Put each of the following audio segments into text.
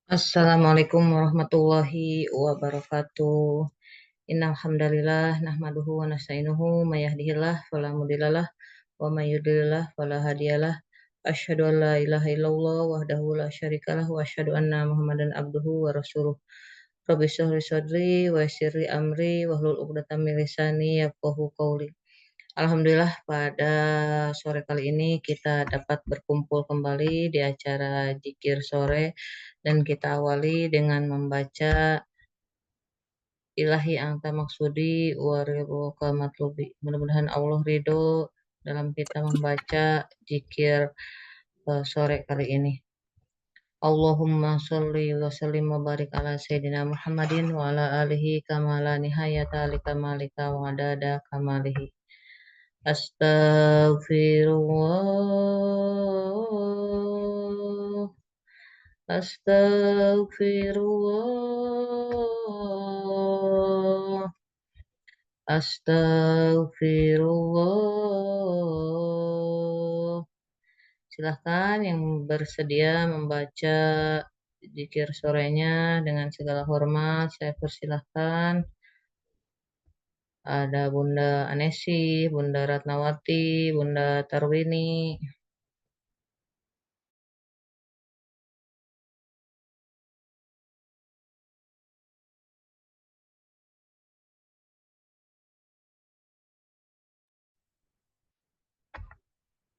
Assalamualaikum warahmatullahi wabarakatuh. Innal hamdalillah nahmaduhu wa nasta'inuhu may yahdihillahu fala mudhillalah wa may yudhlilhu fala hadiyalah. Asyhadu an la ilaha illallah wahdahu la syarikalah wa asyhadu anna Muhammadan abduhu wa rasuluh. Rabbi shrah li sadri wa yassir li amri wahlul 'uqdatam min lisani yafqahu qawli. Alhamdulillah pada sore kali ini kita dapat berkumpul kembali di acara Zikir Sore dan kita awali dengan membaca Ilahi Anta Maksudi wa ridhoka matlubi. Mudah-mudahan Allah ridho dalam kita membaca zikir sore kali ini. Allahumma sholli wa sallim wa barik ala Sayyidina Muhammadin wa ala alihi kama la nihayata li kamalika wa adada kamalihi. Astaghfirullah, Astaghfirullah, Astaghfirullah. Silahkan yang bersedia membaca zikir sorenya dengan segala hormat, saya persilahkan. Ada Bunda Anesi, Bunda Ratnawati, Bunda Tarwini.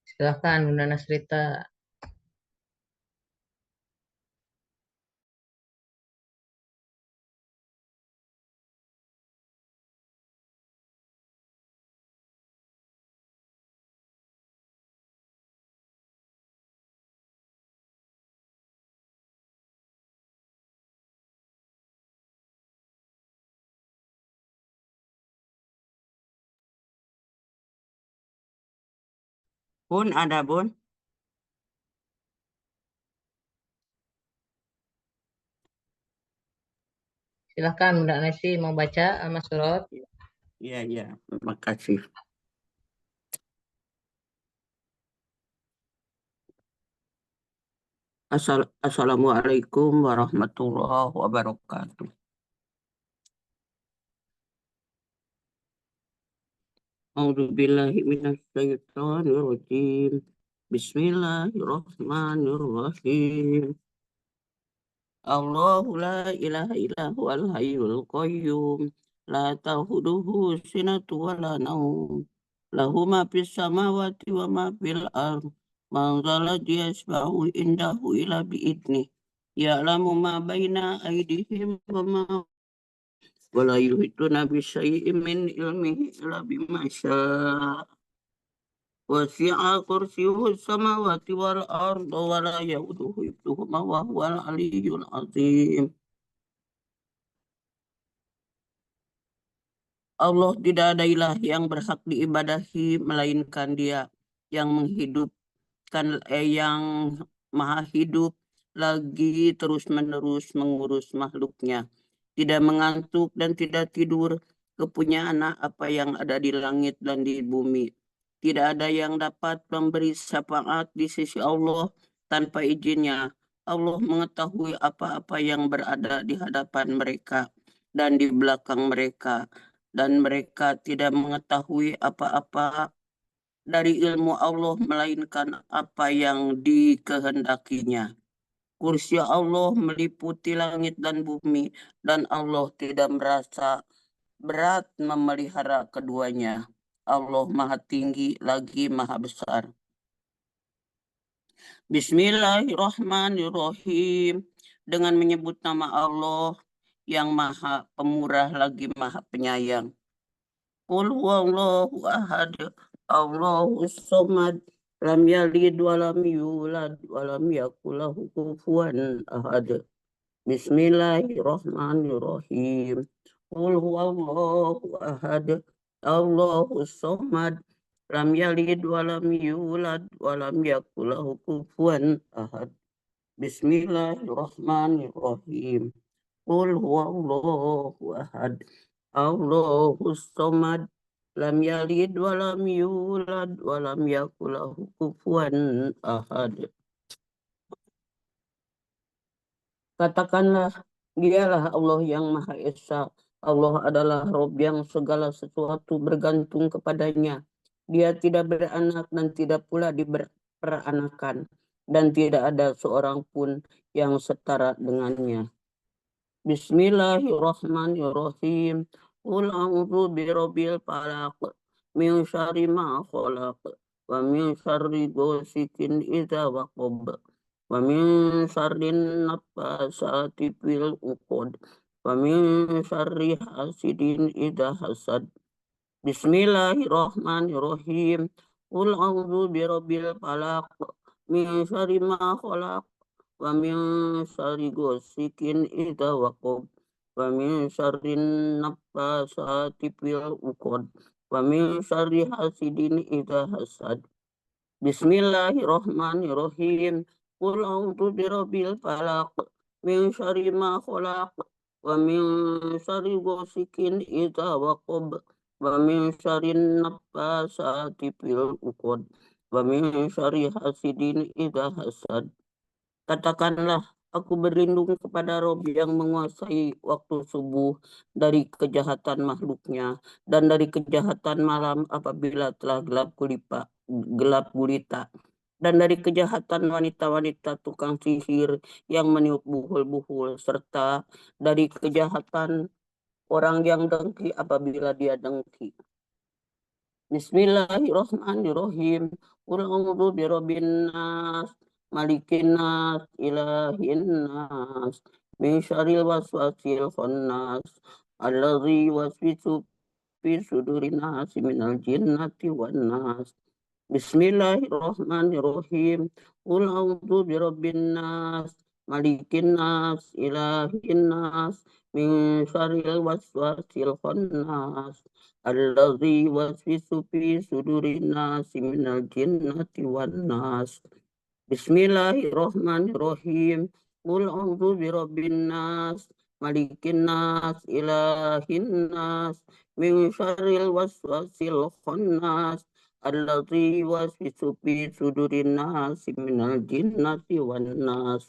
Silahkan Bunda Nasrita. Bun, ada Bun. Silahkan Bunda Anesi mau baca Mas Surat. Iya, iya. Terima kasih. Assalamualaikum warahmatullahi wabarakatuh. A'udzubillahi minasyaitonirrajim. Bismillahirrahmanirrahim. Allahu la ilaha illa huwal hayyul qayyum. La ta'khudhuhu sinatun wa la nawm. Lahu ma fis samawati wa ma fil ardh. Man dzalladzi yashfa'u indahu illa bi'idnih. Ya'lamu ma baina aydihim wa ma wa la yuhituna bi syai'in min ilmihi illa bima syaa. Wasi'a kursiyyuhu samawati wal arda wa la yauduhu hifdhuhuma wa huwal aliyyul azim. Allah tidak ada ilah yang berhak diibadahi melainkan Dia yang menghidupkan, yang maha hidup lagi terus-menerus mengurus makhluknya, tidak mengantuk dan tidak tidur, kepunyaannya apa yang ada di langit dan di bumi. Tidak ada yang dapat memberi syafaat di sisi Allah tanpa izinnya. Allah mengetahui apa-apa yang berada di hadapan mereka dan di belakang mereka, dan mereka tidak mengetahui apa-apa dari ilmu Allah melainkan apa yang dikehendakinya. Kursi Allah meliputi langit dan bumi, dan Allah tidak merasa berat memelihara keduanya. Allah maha tinggi lagi maha besar. Bismillahirrahmanirrahim. Dengan menyebut nama Allah yang maha pemurah lagi maha penyayang. Qul huwallahu ahad, Allahus samad, lam yalid wa lam yulad wa lam yakul lahu kufuwan ahad. Bismillahirrahmanirrahim. Qul huwallahu ahad, Allahus samad, lam yalid wa lam yulad wa lam yakul lahu kufuwan ahad. Bismillahirrahmanirrahim. Qul huwallahu ahad, Allahus samad, lam yalid wa lam yulad wa lam yakul lahu kufuwan ahad. Katakanlah, dialah Allah yang Maha Esa. Allah adalah Rob yang segala sesuatu bergantung kepadanya. Dia tidak beranak dan tidak pula diperanakan. Dan tidak ada seorang pun yang setara dengannya. Bismillahirrahmanirrahim. Qul a'udzu birabbil falaq min syarri ma khalaq wa min syarri ghasikin idza waqab wa min syarri naffasati fil 'uqad wa min syarri hasidin idza hasad. Bismillahirrahmanirrahim. Qul a'udzu birabbil falaq min syarri ma khalaq wa min syarri ghasikin idza waqab wa min syarri naffasati fil 'uqad wa min syarri hasidin idza hasad. Bismillahirrahmanirrahim. Qul a'udzu birabbil falaq min syarri ma khalaq wa min syarri ghasikin idza waqab wa min syarri naffasati fil 'uqad wa min syarri hasidin idza hasad. Katakanlah, aku berlindung kepada Rob yang menguasai waktu subuh dari kejahatan makhluknya dan dari kejahatan malam apabila telah gelap gulita dan dari kejahatan wanita-wanita tukang sihir yang meniup buhul-buhul serta dari kejahatan orang yang dengki apabila dia dengki. Bismillahirrahmanirrahim. Qul a'udzu birabbin nas, malikin nas, ilahin nas, min syarril waswasil khannas, allazi yuwaswisu fi sudurin nas minal jinnati wan nas. Bismillahirrahmanirrahim. Qul a'udzu birabbin nas, malikin nas, ilahin nas, min syarril waswasil khannas, alladzi yuwaswisu fi sudurin nas minal jinnati wan nas. Bismillahirrahmanirrahim. Qul a'udzu birabbin nas, malikin nas, ilahin nas, min syarril waswasil khannas, alladzi yuwaswisu fi sudurin nas minal jinnati wan nas.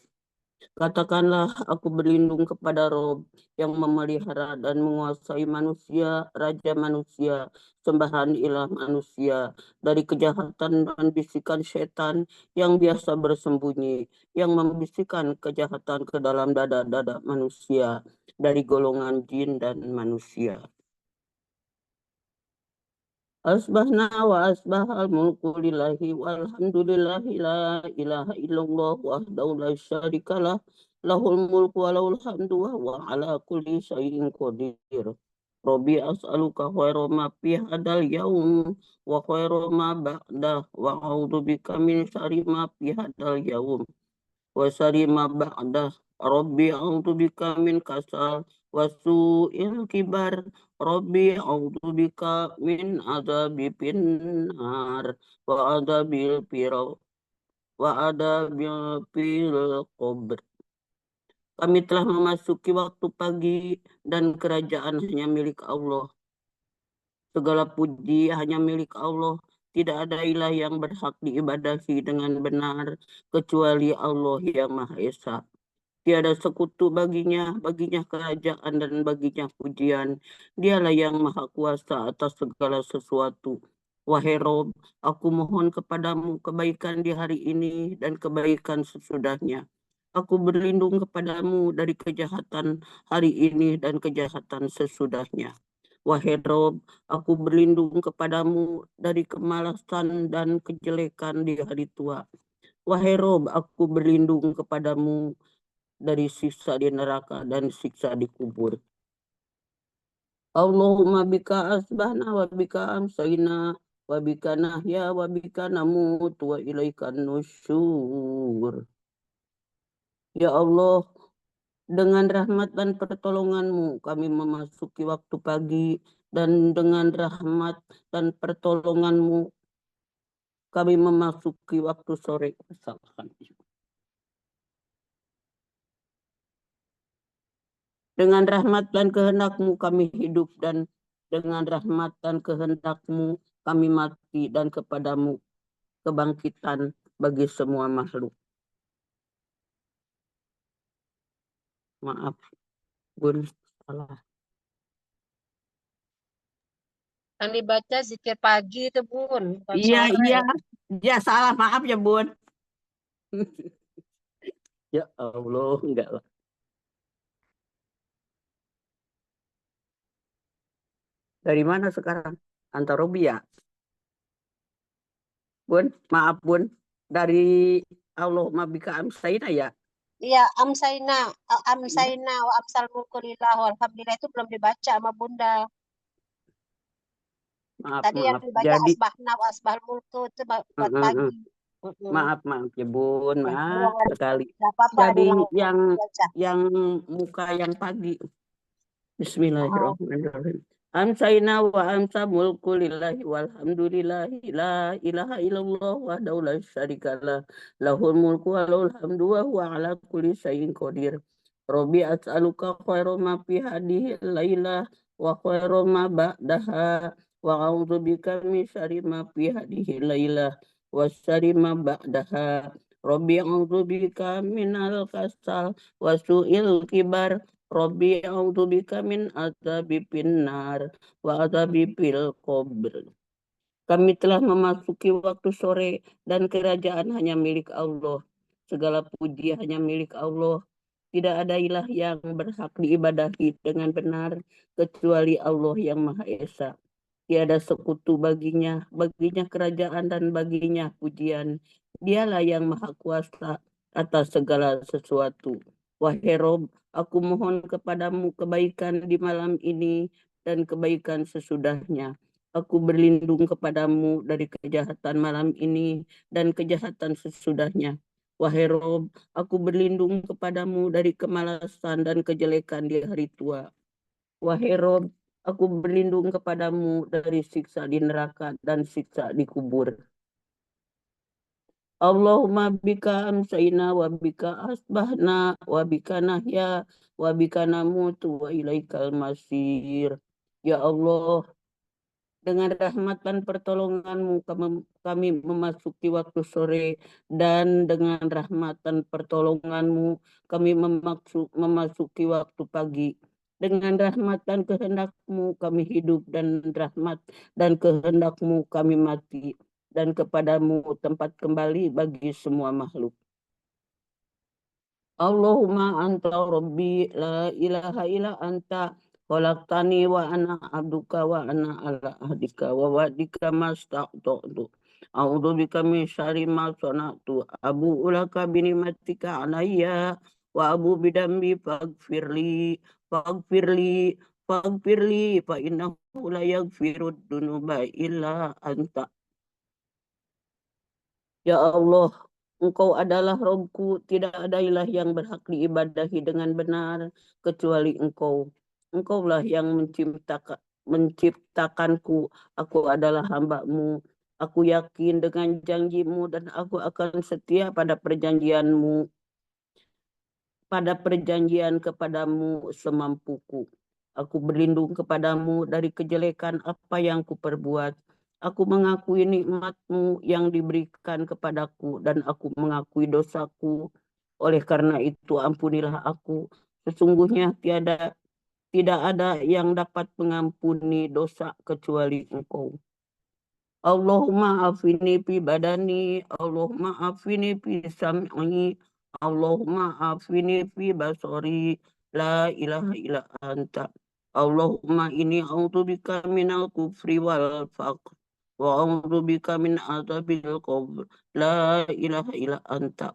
Katakanlah, aku berlindung kepada Rob yang memelihara dan menguasai manusia, raja manusia, sembahan ilah manusia, dari kejahatan dan bisikan setan yang biasa bersembunyi, yang membisikkan kejahatan ke dalam dada-dada manusia, dari golongan jin dan manusia. Asbahna wa asbahal mulku lillahi walhamdulillahi la ilaha illallah wahdahu la syarikalah lahul mulku wa lahul hamdu wa huwa ala kulli syai'in qadir. Rabbi as'aluka khairu ma fi hadal yaum wa khairu ma ba'dah wa a'udzu bika min syarri ma fi hadal yaum wa syarri ma ba'dah. Rabbi a'udzu bika min kasal wa su'il kibar. Rabbi a'udzu bika min adzabi finnar wa adzabil fil qabr. Kami telah memasuki waktu pagi dan kerajaan hanya milik Allah. Segala puji hanya milik Allah. Tidak ada ilah yang berhak diibadahi dengan benar kecuali Allah yang Maha Esa. Tiada sekutu baginya kerajaan dan baginya pujian. Dialah yang maha kuasa atas segala sesuatu. Wahai Rob, aku mohon kepadamu kebaikan di hari ini dan kebaikan sesudahnya. Aku berlindung kepadamu dari kejahatan hari ini dan kejahatan sesudahnya. Wahai Rob, aku berlindung kepadamu dari kemalasan dan kejelekan di hari tua. Wahai Rob, aku berlindung kepadamu dari siksa di neraka dan siksa di kubur. Allahumma bika asbahna wa bika amsayna wa bika nahya wa bika namut wa ilaikan nusyur. Ya Allah, dengan rahmat dan pertolonganmu kami memasuki waktu pagi, dan dengan rahmat dan pertolonganmu kami memasuki waktu sore. Dengan rahmat dan kehendakmu kami hidup, dan dengan rahmat dan kehendakmu kami mati, dan kepadamu kebangkitan bagi semua makhluk. Maaf, Bun. Salah. Yang dibaca zikir pagi itu Bun, bukan Iya, sore. iya. Ya, salah. Maaf ya, Bun. Ya Allah, enggak lah. Dari mana sekarang? Antarobi ya? Bun, maaf, Bun. Dari Allah mabika amsaina ya? Iya, amsaina wa amsal mulku lillah walhamdulillah itu belum dibaca sama Bunda. Maaf, Tadi yang maaf. dibaca Jadi, asbahna wa asbahal mulku itu buat pagi. Mm-mm. maaf, maaf ya, Bun. Ya, Maaf jangan. sekali. Gak apa-apa Jadi diulang baca. yang muka yang pagi. Oh, Bismillahirrahmanirrahim. Amsayna wa amsa mulku lillahi walhamdulillahi la ilaha illallah wahdahu la syarikalah lahul mulku wa lahul hamdu wa huwa ala kulli syai'in qadir. Rabbi as'aluka khairu ma fi hadhihi lailah wa khairu ma ba'daha wa a'udzu bika min syarri ma fi hadhihi lailah wa syarri ma ba'daha. Rabbi a'udzu bika minal kasal wa su'il kibar. Robbi a'udzubika min adzabi finnar wa adzabi fil qabr. Kami telah memasuki waktu sore dan kerajaan hanya milik Allah. Segala puji hanya milik Allah. Tidak ada ilah yang berhak diibadahi dengan benar kecuali Allah yang Maha Esa. Tiada sekutu baginya kerajaan dan baginya pujian. Dialah yang maha kuasa atas segala sesuatu. Wahai Rob, aku mohon kepadamu kebaikan di malam ini dan kebaikan sesudahnya. Aku berlindung kepadamu dari kejahatan malam ini dan kejahatan sesudahnya. Wahai Rob, aku berlindung kepadamu dari kemalasan dan kejelekan di hari tua. Wahai Rob, aku berlindung kepadamu dari siksa di neraka dan siksa di kubur. Allahumma bika amsayna wa bika asbahna wa bika nahya wa bika namutu wa ilaikal masir. Ya Allah, dengan rahmat dan pertolonganmu kami memasuki waktu sore dan dengan rahmat dan pertolonganmu kami memasuki waktu pagi. Dengan rahmat dan kehendakmu kami hidup dan rahmat dan kehendakmu kami mati. Dan kepadamu tempat kembali bagi semua makhluk. Allahumma anta rabbi la ilaha illa anta khalaqtani wa ana abduka wa ana ala ahdika wa wa'dika mastaqtu. A'udzu bika min syarri ma sana'tu. Abu ulaka binimatika alayya wa abu bidambi faghfirli fa innahu la yaghfirud dunuba illa anta. Ya Allah, Engkau adalah Robku, tidak ada ilah yang berhak diibadahi dengan benar kecuali Engkau. Engkaulah yang menciptakanku, aku adalah hamba-Mu. Aku yakin dengan janjimu dan aku akan setia pada perjanjian kepadamu semampuku. Aku berlindung kepadamu dari kejelekan apa yang kuperbuat. Aku mengakui nikmat-Mu yang diberikan kepadaku dan aku mengakui dosaku. Oleh karena itu ampunilah aku. Sesungguhnya tidak ada yang dapat mengampuni dosa kecuali Engkau. Allahumma afini fi badani, Allahumma afini fi sam'i, Allahumma afini fi basari, la ilaha illa anta. Allahumma ini a'udzubika minal kufri wal faqr wa a'udzubika min azabil qabr, la ilaha illa anta.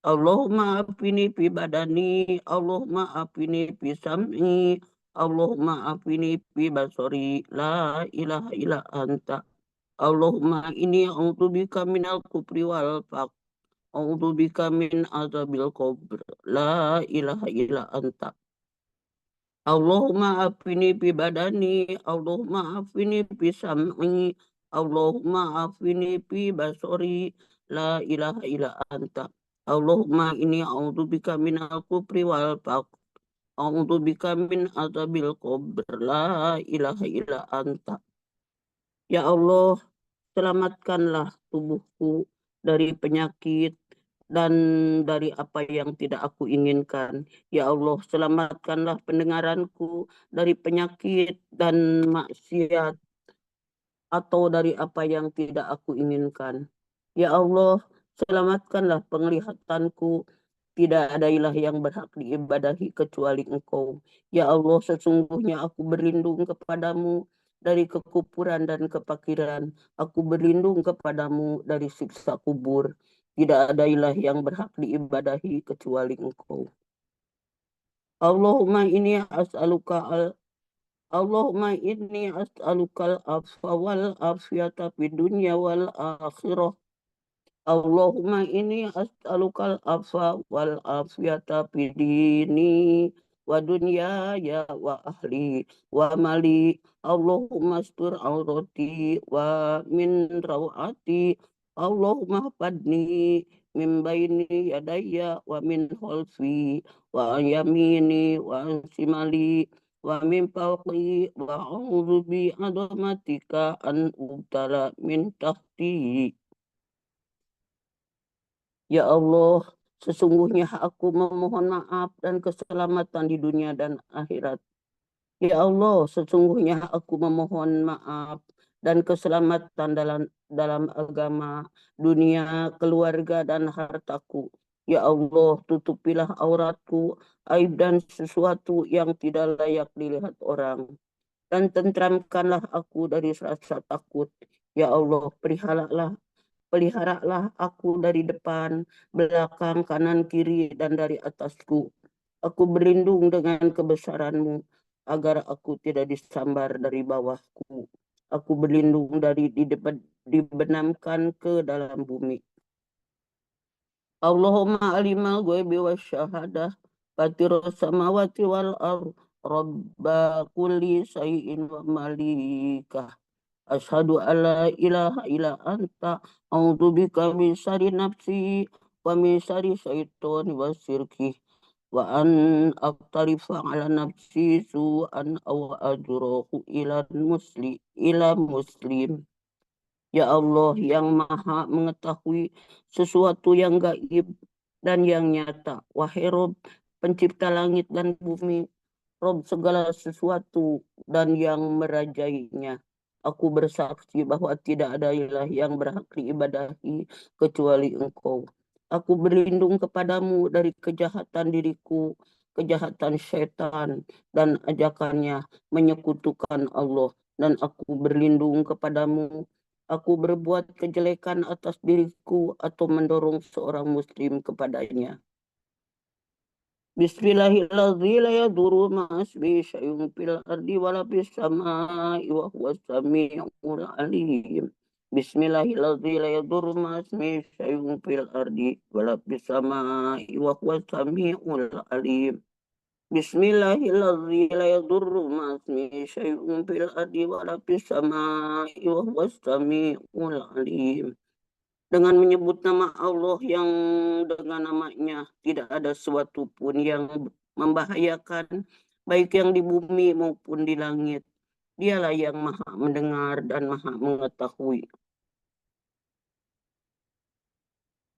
Allahumma afini fi badani, Allahumma afini fi sam'i, Allahumma afini fi basari, la ilaha illa anta. Allahumma ini a'udzubika minal kufri wal faqr. A'udzubika min azabil qabr. La ilaha illa anta. Allahumma afini bi badani. Allahumma afini bi sam'i. Allahumma afini bi basari. La ilaha illa anta. Allahumma ini a'udzubika minal kufri wal faqr. A'udzubika min azabil qabr. La ilaha illa anta. Ya Allah, selamatkanlah tubuhku dari penyakit, dan dari apa yang tidak aku inginkan. Ya Allah, selamatkanlah pendengaranku dari penyakit dan maksiat atau dari apa yang tidak aku inginkan. Ya Allah, selamatkanlah penglihatanku. Tidak ada ilah yang berhak diibadahi kecuali Engkau. Ya Allah, sesungguhnya aku berlindung kepadamu dari kekufuran dan kepakiran. Aku berlindung kepadamu dari siksa kubur. Tidak ada ilah yang berhak diibadahi kecuali Engkau. Allahumma ini as'aluka Allahumma inni as'alukal afwa wal afiyata fid dunya wal akhirah. Allahumma inni as'alukal afwa wal afiyata fid dini wa dunya ya wa ahli wa mali. Allahumma astur aurati wa min rawati. Allahumma fadni min baini yadayya wa min khalfi wa an yamini wa an simali wa min fawqi wa a'udzu bi adamatika an ubtala min tahti. Ya Allah, sesungguhnya aku memohon maaf dan keselamatan di dunia dan akhirat. Ya Allah, sesungguhnya aku memohon maaf dan keselamatan dalam agama, dunia, keluarga, dan hartaku. Ya Allah, tutupilah auratku, aib dan sesuatu yang tidak layak dilihat orang. Dan tentramkanlah aku dari rasa takut. Ya Allah, peliharalah aku dari depan, belakang, kanan, kiri, dan dari atasku. Aku berlindung dengan kebesaranmu, agar aku tidak disambar dari bawahku. Aku berlindung dari dibenamkan ke dalam bumi. Allahumma alimal ghaibi wa syahadah, fatirus samawati wal ardh, rabba kulli syai'in wa malikah. Asyhadu alla ilaha illa anta a'udzubika min syarri nafsi wa min syarri syaitani wa syirki wa an aqtarifa ala nafsi su'an aw ajrahu ila muslim. Ya Allah yang maha mengetahui sesuatu yang gaib dan yang nyata. Wahai Rob, pencipta langit dan bumi, Rob segala sesuatu dan yang merajainya. Aku bersaksi bahwa tidak ada ilah yang berhak diibadahi kecuali Engkau. Aku berlindung kepadamu dari kejahatan diriku, kejahatan syaitan, dan ajakannya menyekutukan Allah. Dan aku berlindung kepadamu. Aku berbuat kejelekan atas diriku atau mendorong seorang muslim kepadanya. Bismillahirrahmanirrahim. La yadurru ma'asbi syai'un fil ardi wala fis samai wa huwas samiul alim. Bismillahirrahmanirrahim. La yadurru ma'asmi syai'un fil ardi wala fis samai wa huwas samiul alim. Bismillahirrahmanirrahim. La yadurru ma'asmi syai'un fil ardi wala fis samai wa huwas samiul alim. Dengan menyebut nama Allah yang dengan namanya tidak ada sesuatu pun yang membahayakan, baik yang di bumi maupun di langit. Dialah yang maha mendengar dan maha mengetahui.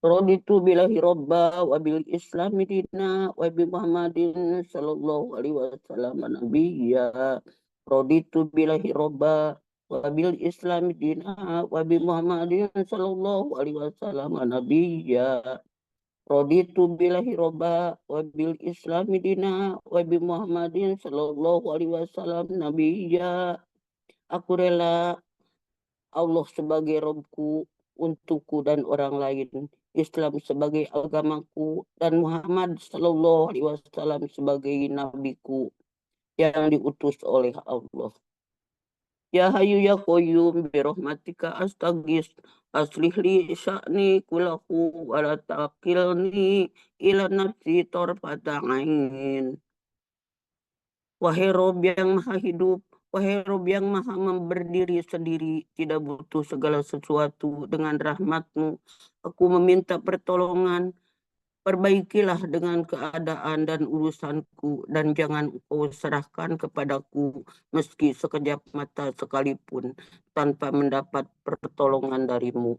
Raditu billahi robba wa bil islami dina wa bi Muhammadin sallallahu alaihi wasallam nabiyya. Raditu billahi robba wa bil islami dina wa bi Muhammadin sallallahu alaihi wasallam nabiyya. Raditu billahi robba wa bil islami dina wa bi Muhammadin sallallahu alaihi wasallam nabiyya. Aku rela Allah sebagai Robku untukku dan orang lain, Islam sebagai agamaku, dan Muhammad Sallallahu Alaihi Wasallam sebagai nabiku yang diutus oleh Allah. Ya Hayyu ya Qayyum bi rahmatika astaghis aslih li sya'ni kulahu wa la taqilni ila nafsi tarfata ain. Wahai Rob yang maha hidup, wahai Rob yang maha berdiri sendiri, tidak butuh segala sesuatu dengan rahmatmu. Aku meminta pertolongan, perbaikilah dengan keadaan dan urusanku, dan jangan kau serahkan kepadaku meski sekejap mata sekalipun, tanpa mendapat pertolongan darimu.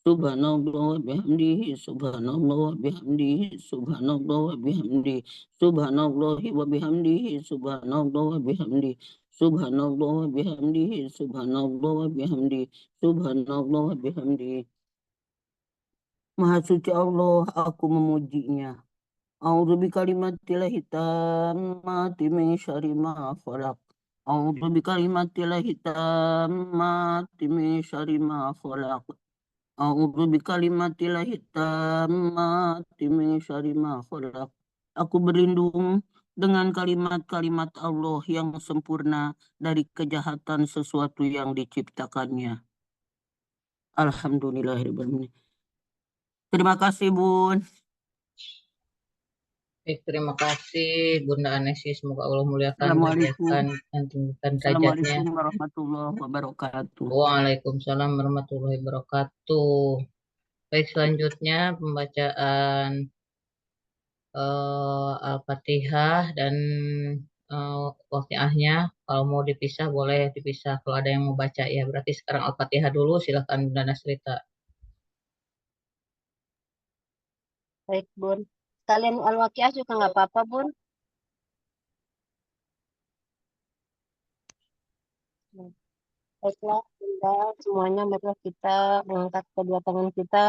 Subhanallah wa bihamdihi, subhanallah wa bihamdihi, subhanallah wa bihamdihi, subhanallah wa bihamdihi, subhanallah wa bihamdihi, subhanallah wa bihamdihi, subhanallah wa bihamdihi, subhanallah wa bihamdihi. Maha suci Allah, aku memujinya. A'udzu bikalimatillahi tammati min syarri ma khalaq. A'udzu bikalimatillahi tammati min syarri ma khalaq. A'udzu bikalimatillahi tammati min syarri ma khalaq. Aku berlindung dengan kalimat-kalimat Allah yang sempurna dari kejahatan sesuatu yang diciptakannya. Alhamdulillahirrahmanirrahim. Terima kasih, Bun. Terima kasih Bunda Anesi, semoga Allah muliakan, Assalamualaikum. bahagiakan, dan tinggikan derajatnya. Assalamualaikum warahmatullahi wabarakatuh. Waalaikumsalam warahmatullahi wabarakatuh. Baik, selanjutnya pembacaan Al-Fatihah dan waqiahnya. Kalau mau dipisah boleh dipisah. Kalau ada yang mau baca ya, berarti sekarang Al-Fatihah dulu. Silakan Bunda Nasrita. Baik, Bun. Kalian Al-Waqiah juga nggak apa-apa, Bun. Baiklah, Bunda, semuanya marilah kita mengangkat kedua tangan kita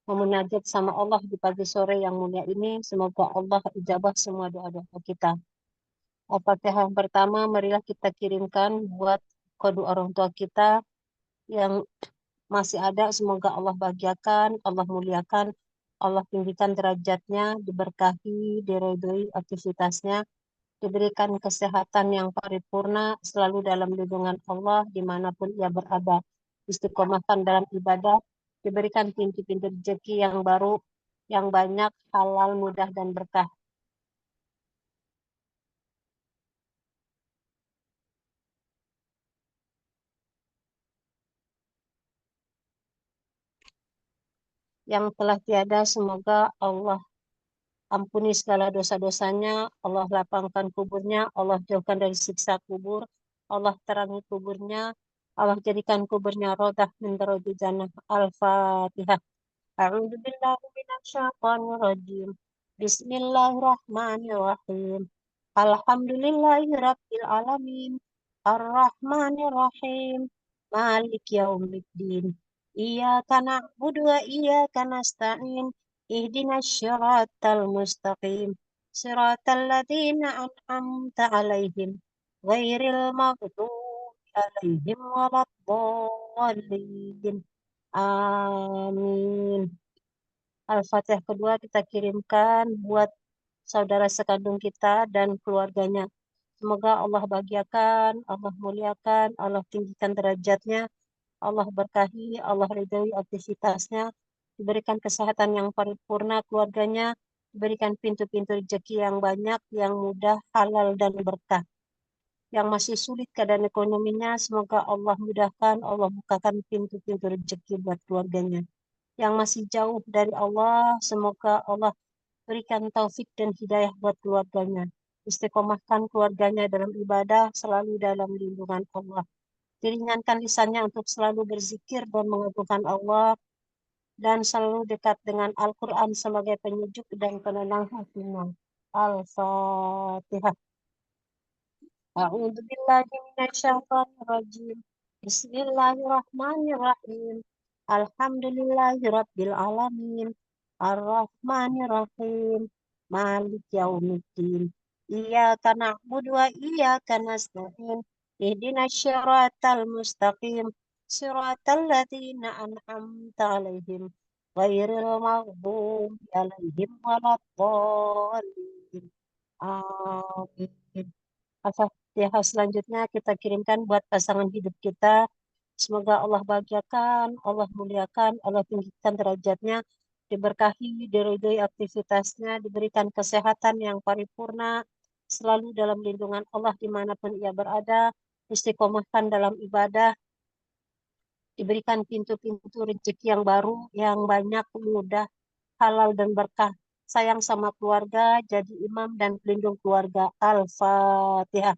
memunajat sama Allah di pagi sore yang mulia ini. Semoga Allah ijabah semua doa-doa kita. Al-Fatihah yang pertama, marilah kita kirimkan buat kedua orang tua kita yang masih ada. Semoga Allah bahagiakan, Allah muliakan, Allah tinggikan derajatnya, diberkahi, diridhoi aktivitasnya, diberikan kesehatan yang paripurna, selalu dalam lindungan Allah dimanapun ia berada, istiqomahkan dalam ibadah, diberikan pintu-pintu rezeki yang baru, yang banyak, halal, mudah, dan berkah. Yang telah tiada, semoga Allah ampuni segala dosa-dosanya, Allah lapangkan kuburnya, Allah jauhkan dari siksa kubur, Allah terangi kuburnya, Allah jadikan kuburnya rodah min rodi jannah. Al-Fatihah. A'udzu billahi minasyaitonir rajim. Bismillahirrahmanirrahim. Alhamdulillahirabbil alamin. Arrahmanirrahim. Maliki yaumiddin. Iyyaka na'budu wa iyyaka nasta'in. Ihdinas syiratal mustaqim. Siratal ladzina an'amta 'alaihim ghairil maghdubi 'alaihim waladdallin. Amin. Al-Fatihah kedua kita kirimkan buat saudara sekandung kita dan keluarganya. Semoga Allah bahagiakan, Allah muliakan, Allah tinggikan derajatnya, Allah berkahi, Allah ridhoi aktivitasnya, diberikan kesehatan yang paripurna keluarganya, diberikan pintu-pintu rezeki yang banyak, yang mudah, halal, dan berkah. Yang masih sulit keadaan ekonominya, semoga Allah mudahkan, Allah bukakan pintu-pintu rezeki buat keluarganya. Yang masih jauh dari Allah, semoga Allah berikan taufik dan hidayah buat keluarganya. Istiqomahkan keluarganya dalam ibadah, selalu dalam lindungan Allah. Diringankan lisannya untuk selalu berzikir dan mengagungkan Allah, dan selalu dekat dengan Al-Quran sebagai penyejuk dan penenang hatinya. Al-Fatihah. A'udzu billahi minasyaitonir rajim. Bismillahirrahmanirrahim. Alhamdulillahirabbil alamin. Arrahmanirrahim. Maliki yaumiddin. Iyyaka na'budu wa iyyaka nasta'in. Ihdinas syiratal mustaqim. Siratal ladzina an'amta 'alaihim ghairil maghdubi 'alaihim waladdallin. Amin. Al-Fatihah selanjutnya kita kirimkan buat pasangan hidup kita. Semoga Allah bahagiakan, Allah muliakan, Allah tinggikan derajatnya, diberkahi, diridhoi aktivitasnya, diberikan kesehatan yang paripurna, selalu dalam lindungan Allah dimanapun ia berada, istiqomahkan dalam ibadah, diberikan pintu-pintu rezeki yang baru, yang banyak, mudah, halal, dan berkah. Sayang sama keluarga, jadi imam dan pelindung keluarga. Al-Fatihah.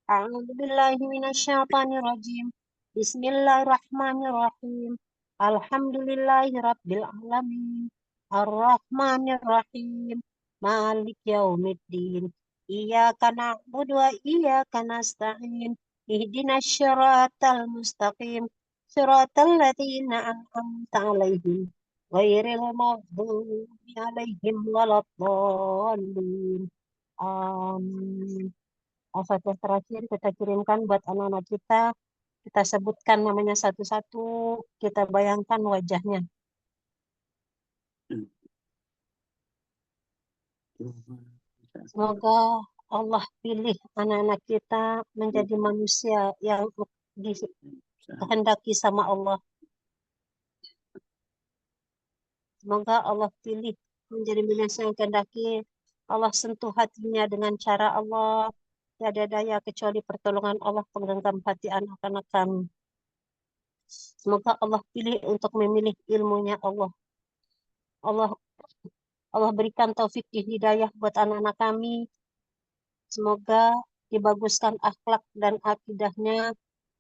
A'udzu billahi minasyaitonir rajim. Bismillahirrahmanirrahim. Alhamdulillahi Rabbil Alamin. Ar-Rahmanir Rahim. Malik Yaumiddin. Iyyaka na'budu wa iyyaka nasta'in. Ihdinas syiratal mustaqim. Syiratal ladzina an'amta 'alaihim ghairil maghdubi 'alaihim waladdallin. Amin. Al-Fatihah terakhir kita kirimkan buat anak-anak kita. Kita sebutkan namanya satu-satu, kita bayangkan wajahnya. Semoga Allah pilih anak-anak kita menjadi manusia yang dikehendaki sama Allah. Semoga Allah pilih menjadi manusia yang dikehendaki. Allah sentuh hatinya dengan cara Allah. Tiada daya kecuali pertolongan Allah penggenggam hati anak-anak kami. Semoga Allah pilih untuk memilih ilmunya Allah. Allah berikan taufik hidayah buat anak-anak kami. Semoga dibaguskan akhlak dan akidahnya.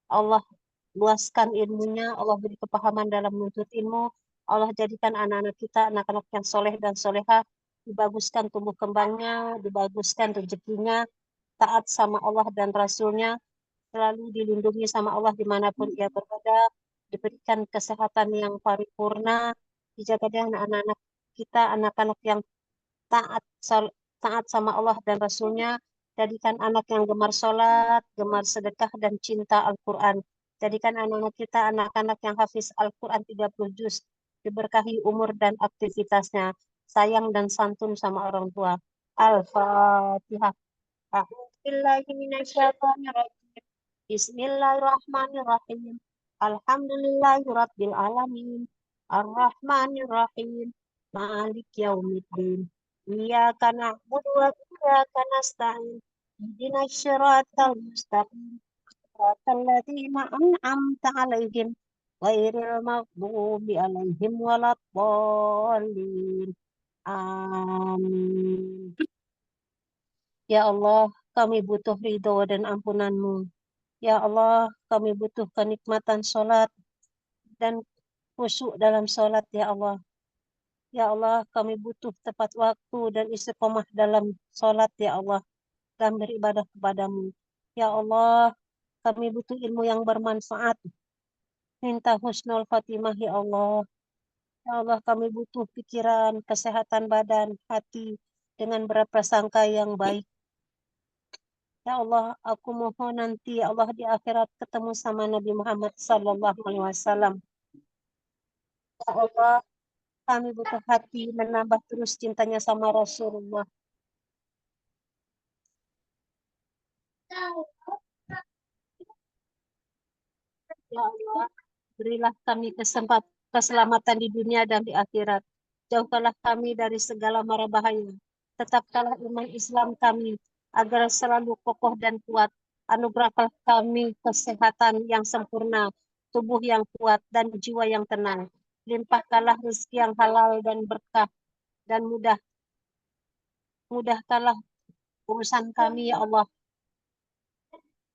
Allah luaskan ilmunya. Allah beri kepahaman dalam menuntut ilmu. Allah jadikan anak-anak kita anak-anak yang soleh dan solehah. Dibaguskan tumbuh kembangnya. Dibaguskan rezekinya. Taat sama Allah dan Rasulnya. Selalu dilindungi sama Allah dimanapun ia berada. Diberikan kesehatan yang paripurna. Dijaga dengan anak-anak kita, anak-anak yang taat sama Allah dan Rasulnya. Jadikan anak yang gemar sholat, gemar sedekah, dan cinta Al-Quran. Jadikan anak-anak kita anak-anak yang hafiz Al-Quran 30 juz. Diberkahi umur dan aktivitasnya. Sayang dan santun sama orang tua. Al-Fatihah. Bismillahirrahmanirrahim. Alhamdulillahirabbil alamin. Ar-Rahmanirrahim. Malik yaumiddin. Iyyaka na'budu wa iyyaka nasta'in. Ihdinas syiratal mustaqim. Shiratal ladzina an'amta 'alaihim ghairil maghdubi 'alaihim waladdallin. Amin. Ya Allah, kami butuh ridho dan ampunan-Mu. Ya Allah, kami butuh kenikmatan sholat dan khusyuk dalam sholat, ya Allah. Ya Allah, kami butuh tepat waktu dan istiqomah dalam sholat, ya Allah, dan beribadah kepadamu. Ya Allah, kami butuh ilmu yang bermanfaat. Minta husnul khatimah, ya Allah. Ya Allah, kami butuh pikiran, kesehatan badan, hati, dengan berprasangka yang baik. Ya Allah, aku mohon nanti ya Allah di akhirat ketemu sama Nabi Muhammad SAW. Ya Allah, kami butuh hati menambah terus cintanya sama Rasulullah. Ya Allah, berilah kami keselamatan di dunia dan di akhirat. Jauhkanlah kami dari segala mara bahaya. Tetapkanlah iman Islam kami agar selalu kokoh dan kuat. Anugerahkanlah kami kesehatan yang sempurna, tubuh yang kuat, dan jiwa yang tenang. Limpahkanlah rezeki yang halal dan berkah, dan mudahkanlah urusan kami, ya Allah.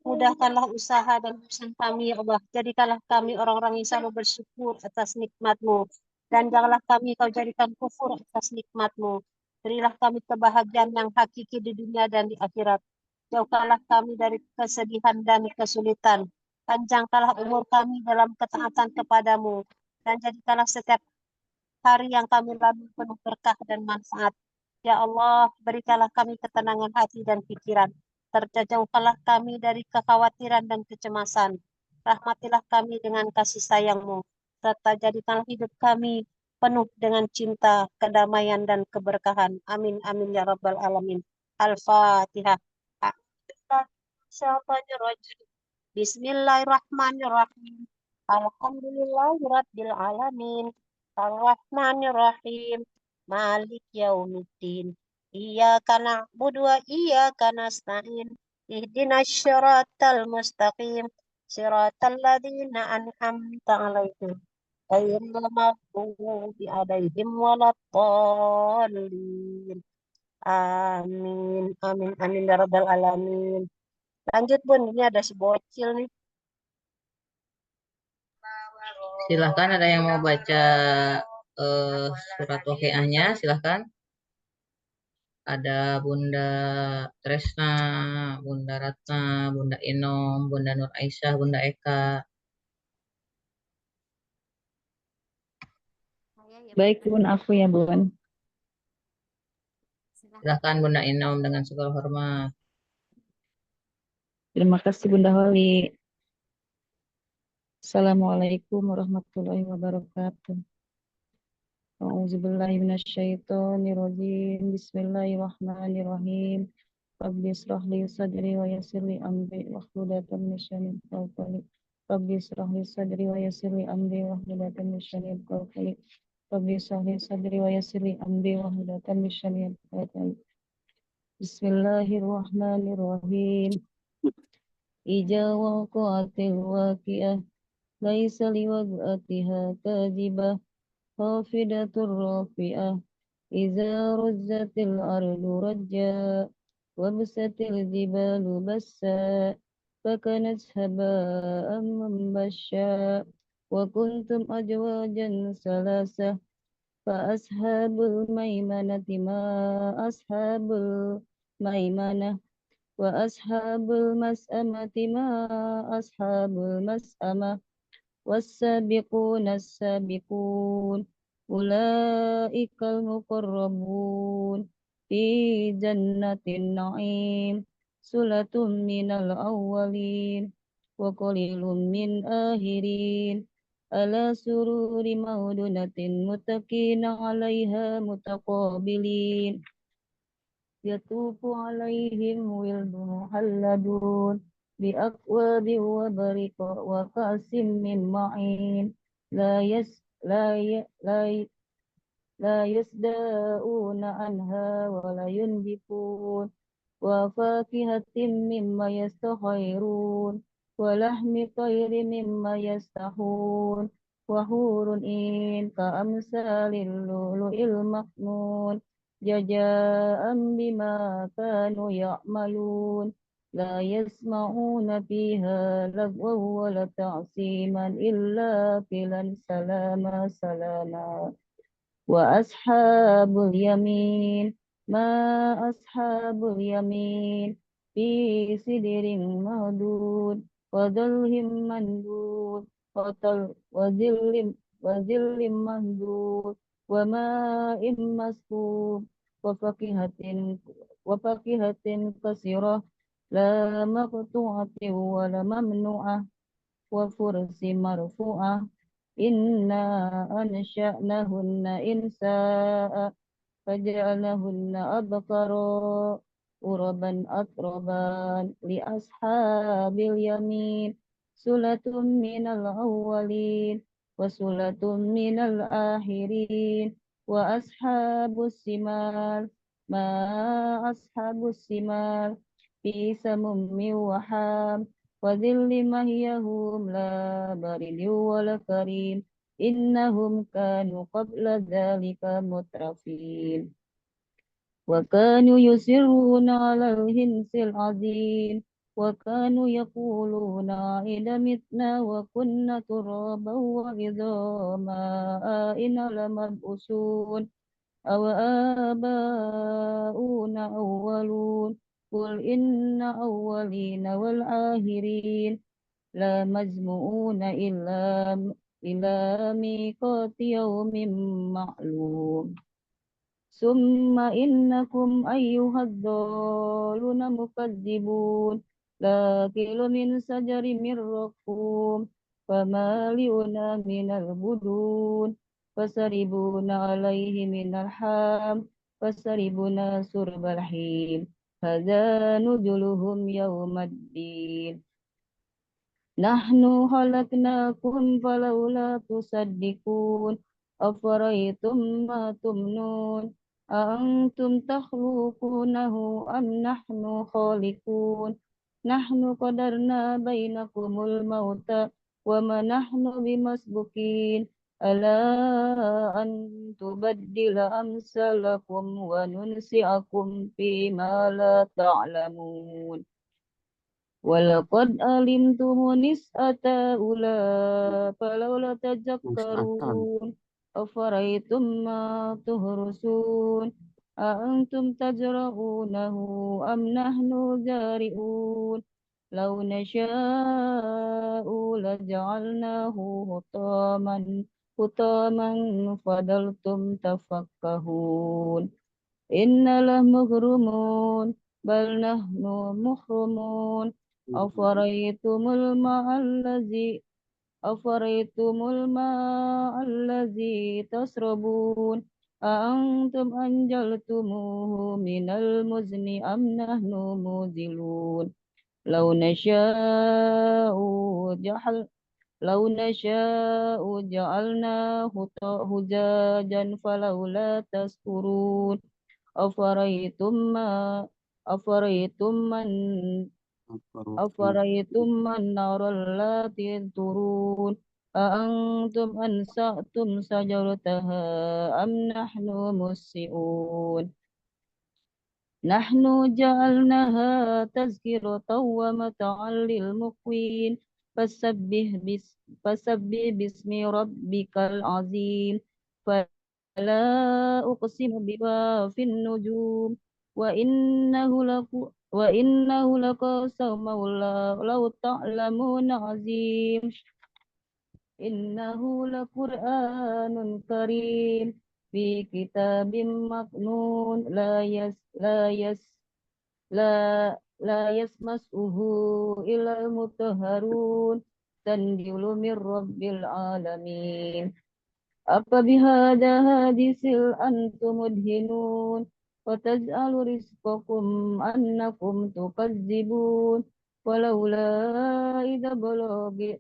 Mudahkanlah usaha dan urusan kami, ya Allah. Jadikanlah kami orang-orang yang selalu bersyukur atas nikmat-Mu. Dan janganlah kami Kau jadikan kufur atas nikmat-Mu. Berilah kami kebahagiaan yang hakiki di dunia dan di akhirat. Jauhkanlah kami dari kesedihan dan kesulitan. Panjangkanlah umur kami dalam ketaatan kepadamu. Dan jadikanlah setiap hari yang kami lalui penuh berkah dan manfaat. Ya Allah, berikanlah kami ketenangan hati dan pikiran. Terjauhkanlah kami dari kekhawatiran dan kecemasan. Rahmatilah kami dengan kasih sayang-Mu. Serta jadikanlah hidup kami penuh dengan cinta, kedamaian, dan keberkahan. Amin, amin, ya Rabbal Alamin. Al-Fatihah. Bismillahirrahmanirrahim. Alhamdulillahirabbil alamin. Ar-Rahmanir-Rahim. Malik yaumiddin. Iyyaka na'budu wa iyyaka nasta'in. Ihdinas syiratal mustaqim. Syiratal ladzina an'amta 'alaihim ghairil maghdubi 'alaihim waladdallin. Amin. Amin. Amin ya rabbal alamin. Lanjut Bun, ini ada si bocil nih. Silahkan ada yang mau baca surat waqiahnya, silahkan. Ada Bunda Tresna, Bunda Ratna, Bunda Inom, Bunda Nur Aisyah, Bunda Eka. Baik, Bun, aku ya, Bun. Silahkan Bunda Inom dengan segala hormat. Terima kasih, Bunda Holi. Assalamualaikum warahmatullahi wabarakatuh. A'udzubillahi minasyaitonirrajim. Bismillahirrahmanirrahim. Rabbi israh li sadri wa yassir li amri wahlul min lisani yafqahu qawli. Rabbi israh li sadri wa yassir li amri wahlul min lisani yafqahu qawli. Rabbi israh li sadri wa yassir li amri wahlul min lisani yafqahu qawli. Bismillahirrahmanirrahim. Ija waqa'atil waqi'ah laisa liwaqa'atiha kadhibah khafidatur rafi'ah iza ruzzatil ardu rajja wabsatil jibalu bassa fakanat haba'an mambasya wa kuntum ajwajan salasah fa ashabul maimanati ma ashabul maimanah wa ashabul mas'amati ma ashabul mas'amah والسابقون السابقون أولئك المقربون في جنة النعيم ثلة من الأولين وقليل من آخرين على سرور موضونة متكئين عليها متقابلين يطوف عليهم ولدان مخلدون بأكواب وبرق وكأس من معين لا يصدعون عنها ولا ينزفون وفاكهة مما يستخيرون ولحم طير مما يستحون وحور إن كأمثال اللؤلؤ المكنون جزاء بما كانوا يعملون لا يسمعون فيها لغوا ولا تعصيما إلا قيلا سلاما سلاما وأصحاب اليمين ما أصحاب اليمين في سدر مهدود وظل ممدود وظل ممدود وماء مسكوب وفاكهة كثيرة لا مقطوعة ولا ممنوعة وفرس مرفوعة إنا أنشأناهن إنشاء فجعلناهن أبكارا عربا أترابا لأصحاب اليمين ثلة من الأولين وثلة من الآخرين وأصحاب الشمال ما أصحاب الشمال في سموم وحام وظل مهيهم لا بارد ولا كريم إنهم كانوا قبل ذلك مترفين وكانوا يصرون على الحنث العظيم وكانوا يقولون إذا متنا وكنا ترابا وعظاما أئنا لمبعوثون أو آباؤنا أولون قل إن أولين والآخرين لا مجموعون إلى ميقات يوم معلوم ثم إنكم أيها الضالون مكذبون لآكل من شجر من رقوم فمالئون من البطون فشاربون عليه من الحام فشاربون شرب الحين هذا نزلهم يوم الدين نحن خلقناكم فلولا تصدقون أفرأيتم ما تمنون أأنتم تخلقونه أم نحن خالقون نحن قدرنا بينكم الموت وما نحن بمسبوقين ألا أن تبدل أمثالكم وننسئكم فيما لا تعلمون ولقد علمتم نسأة أولى فلولا Mus'atan. تذكرون أفرأيتم ما تهرسون أأنتم تزرعونه أم نحن زارعون لو نشاء لجعلناه حطاما فظلتم تفكهون إنا لمغرمون بل نحن محرومون أفرأيتم الماء الذي تشربون أأنتم أنزلتموه من المزن أم نحن منزلون لو نشاء جعل لو نشاء جعلناه هجاجا فلولا تشكرون أفرأيتم ما أفرأيتم من أفرأيتم النار التي ترون أأنتم أنشأتم شجرتها أم نحن المنشئون نحن جعلناها تذكرة ومتاعا للمقوين فسبح باسم ربك العظيم فلا أقسم بواف النجوم وإنه لقسم لو تعلمون عظيم إنه لقرآن كريم في كتاب مكنون لا يسمسه إلا المطهرون تنزيل من رب العالمين أفبهذا حديث أنتم مدهنون وتجعل رزقكم أنكم تكذبون ولولا إذا بلغ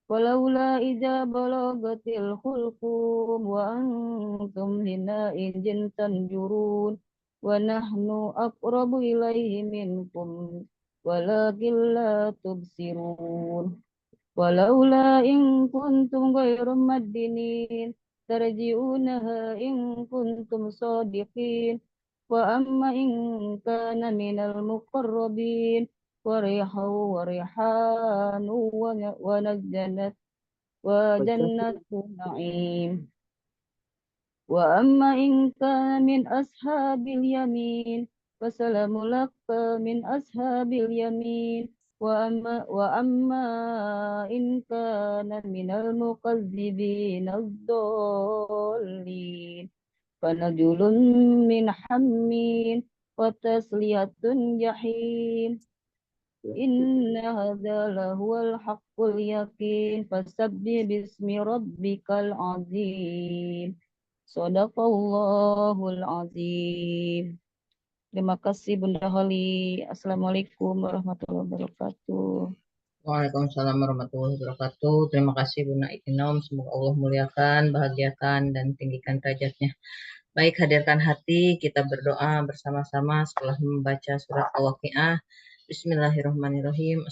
ولولا إذا بلغت الحلقوم وأنتم حينئذ تنظرون ونحن أقرب إليه منكم ولكن لا تبصرون ولولا إن كنتم غير مدينين ترجعونها إن كنتم صادقين وأما إن كان من المقربين وريحان وجنة نعيم وأما إن كان من أصحاب اليمين فسلام لك من أصحاب اليمين وأما إن كان من المكذبين الضالين فنزل من حميم وتسلية جحيم إن هذا لهو الحق اليقين فسبح باسم ربك العظيم Sadaqallahul azim. Terima kasih Bunda Holly. Assalamualaikum warahmatullahi wabarakatuh. Waalaikumsalam warahmatullahi wabarakatuh. Terima kasih Bunda Ikinom. Semoga Allah muliakan, bahagiakan, dan tinggikan derajatnya. Baik, hadirkan hati, kita berdoa bersama-sama setelah membaca surat Al-Waqiah. Bismillahirrahmanirrahim.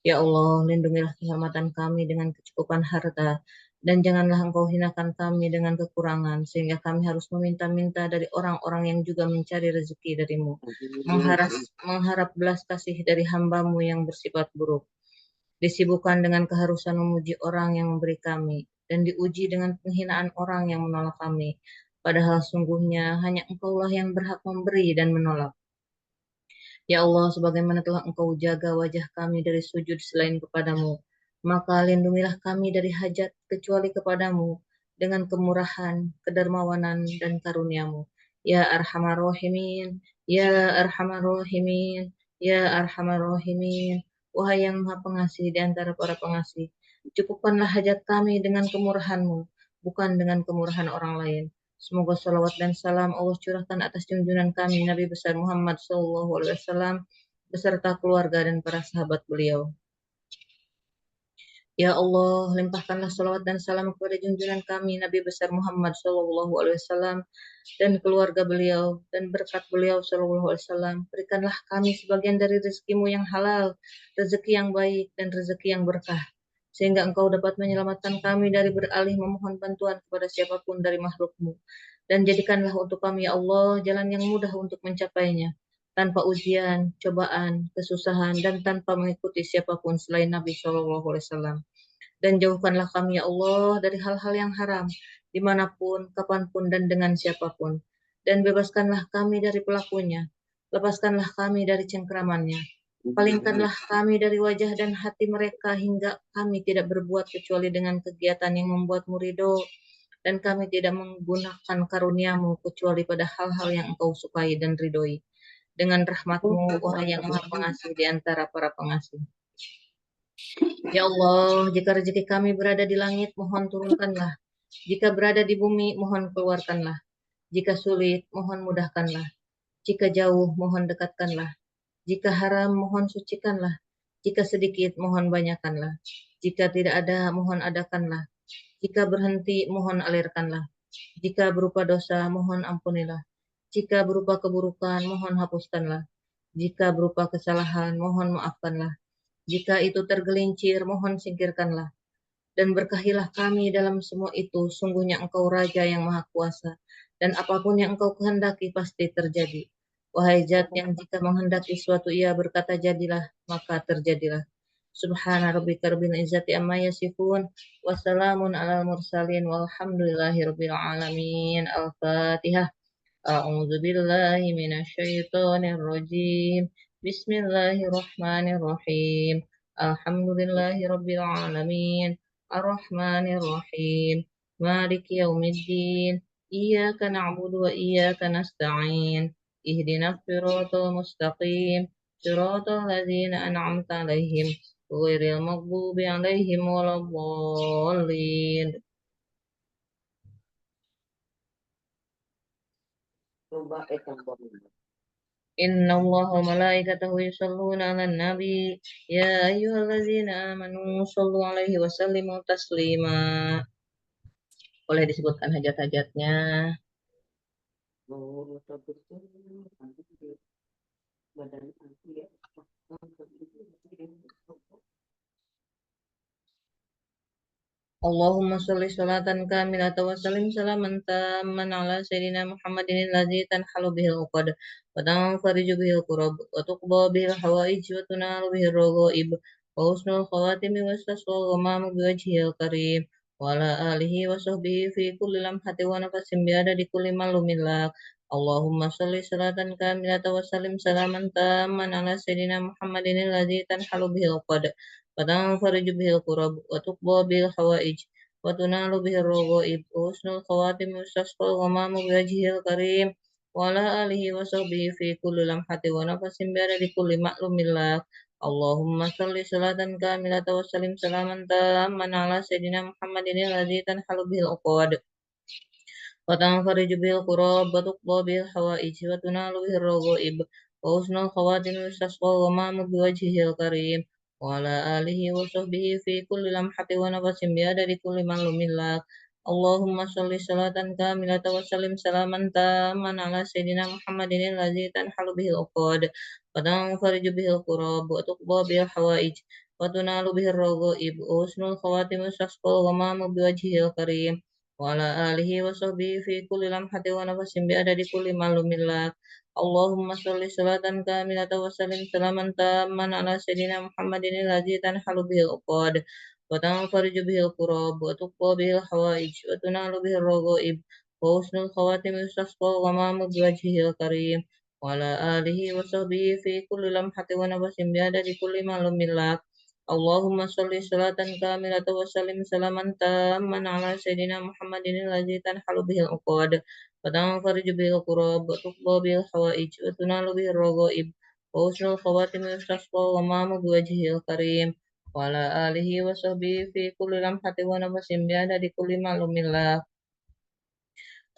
Ya Allah, lindungilah kehormatan kami dengan kecukupan harta, dan janganlah Engkau hinakan kami dengan kekurangan, sehingga kami harus meminta-minta dari orang-orang yang juga mencari rezeki darimu, mengharap belas kasih dari hamba-Mu yang bersifat buruk, disibukkan dengan keharusan memuji orang yang memberi kami, dan diuji dengan penghinaan orang yang menolak kami, padahal sungguhnya hanya Engkaulah yang berhak memberi dan menolak. Ya Allah, sebagaimana telah Engkau jaga wajah kami dari sujud selain kepadamu, maka lindungilah kami dari hajat kecuali kepadamu dengan kemurahan, kedermawanan, dan karuniamu. Ya Arhamar Rahimin, Ya Arhamar Rahimin, Ya Arhamar Rahimin. Wahai yang Maha Pengasih di antara para pengasih, cukupkanlah hajat kami dengan kemurahan-Mu, bukan dengan kemurahan orang lain. Semoga salawat dan salam Allah curahkan atas junjungan kami Nabi besar Muhammad SAW beserta keluarga dan para sahabat beliau. Ya Allah, limpahkanlah salawat dan salam kepada junjungan kami Nabi besar Muhammad SAW dan keluarga beliau dan berkat beliau SAW. Berikanlah kami sebagian dari rezekimu yang halal, rezeki yang baik, dan rezeki yang berkah, sehingga Engkau dapat menyelamatkan kami dari beralih memohon bantuan kepada siapapun dari makhlukmu. Dan jadikanlah untuk kami, ya Allah, jalan yang mudah untuk mencapainya. tanpa ujian, cobaan, kesusahan, dan tanpa mengikuti siapapun selain Nabi Shallallahu Alaihi Wasallam. Dan jauhkanlah kami, ya Allah, dari hal-hal yang haram, dimanapun, kapanpun, dan dengan siapapun. Dan bebaskanlah kami dari pelakunya. Lepaskanlah kami dari cengkramannya. Palingkanlah kami dari wajah dan hati mereka hingga kami tidak berbuat kecuali dengan kegiatan yang membuatmu ridho. Dan kami tidak menggunakan karuniamu kecuali pada hal-hal yang engkau sukai dan ridhoi. Dengan rahmatmu, wahai yang maha pengasih di antara para pengasih. Ya Allah, jika rezeki kami berada di langit, mohon turunkanlah. Jika berada di bumi, mohon keluarkanlah. Jika sulit, mohon mudahkanlah. Jika jauh, mohon dekatkanlah. Jika haram, mohon sucikanlah. Jika sedikit, mohon banyakkanlah. Jika tidak ada, mohon adakanlah. Jika berhenti, mohon alirkanlah. Jika berupa dosa, mohon ampunilah. Jika berupa keburukan, mohon hapuskanlah. Jika berupa kesalahan, mohon maafkanlah. Jika itu tergelincir, mohon singkirkanlah. Dan berkahilah kami dalam semua itu, sungguhnya Engkau Raja yang Maha Kuasa, dan apapun yang Engkau kehendaki pasti terjadi. Wahai Zat yang jika menghendaki suatu ia berkata jadilah, maka terjadilah. Subhana rabbika rabbil izzati amma yasifun, wassalamun alal mursalin, walhamdulillahi rabbil alamin. Al-Fatihah. A'udzu billahi minasyaitonir rajim. Bismillahirrahmanirrahim. Alhamdulillahi rabbil alamin. Ar-Rahmanir Rahim. Maliki yaumiddin. Iyyaka na'budu wa iyyaka nasta'in. Ihdinas siratal mustaqim. Siratal ladzina an'amta 'alaihim ghairil maghdubi 'alaihim waladdallin. Inna Allah wa malaikatahu yusalluna 'alan nabi ya ayyuhalladzina amanu shallu 'alaihi wa sallimu taslima. Boleh disebutkan hajat-hajatnya. Allahumma sholli sholatan kamilatan wa sallim salaman tamman ala sayyidina Muhammadin alladzi tanhalu bihil uqad wa tanfariju bihil kurab wa tuqda bihil hawaij wa tunalu bihil raghaib wa husnul khawatimi wa istasqal ghamamu biwajhil karim wa ala alihi wa sahbihi fi kulli lamhati wa nafasin biada di kulli malumillah. Allahumma sholli sholatan kamilatan wa sallim salaman tamman ala sayyidina Muhammadin alladzi tanhalu bihil uqad وتنفرج به الكرب وتقضى به الحوائج وتنال به الرغائب وحسن الخواتم يستسقى الغمام بوجهه الكريم وعلى آله وصحبه في كل لمحة ونفس بعدد كل معلوم لك. اللهم صل صلاة كاملة وسلم سلاما تاما على سيدنا محمد الذي تنحل به العقد وتنفرج به الكرب وتقضى به الحوائج وتنال به الرغائب وحسن الخواتم يستسقى الغمام بوجهه الكريم وعلى آله وصحبه في كل لمحة ونفس بعدد كل معلوم لك. اللهم صل صلاة كاملة وسلم سلاما تاما على سيدنا محمد الذي تنحل به العقد وتنفرج به الكرب وتقضى به الحوائج وتنال به الرغائب وحسن الخواتم يستسقى الغمام بوجهه الكريم وعلى آله وصحبه في كل لمحة ونفس بعدد كل معلوم لك. اللهم صل صلاة كاملة وسلم سلاما تاما على سيدنا محمد الذي تنحل به العقد وتنفرج به الكرب وتقضى به الحوائج وتنال به الرغائب وحسن الخواتم يستسقى الغمام بوجهه الكريم وعلى آله وصحبه في كل لمحة ونفس بعدد كل معلوم لك. اللهم صل صلاة كاملة وسلم سلاما تاما على سيدنا محمد الذي تنحل به العقد وتنفرج به الكرب وتقضى به الحوائج وتنال به الرغائب وحسن الخواتم يستسقى الغمام بوجهه الكريم وعلى آله وصحبه في كل لمحة ونفس بعدد كل معلوم لك.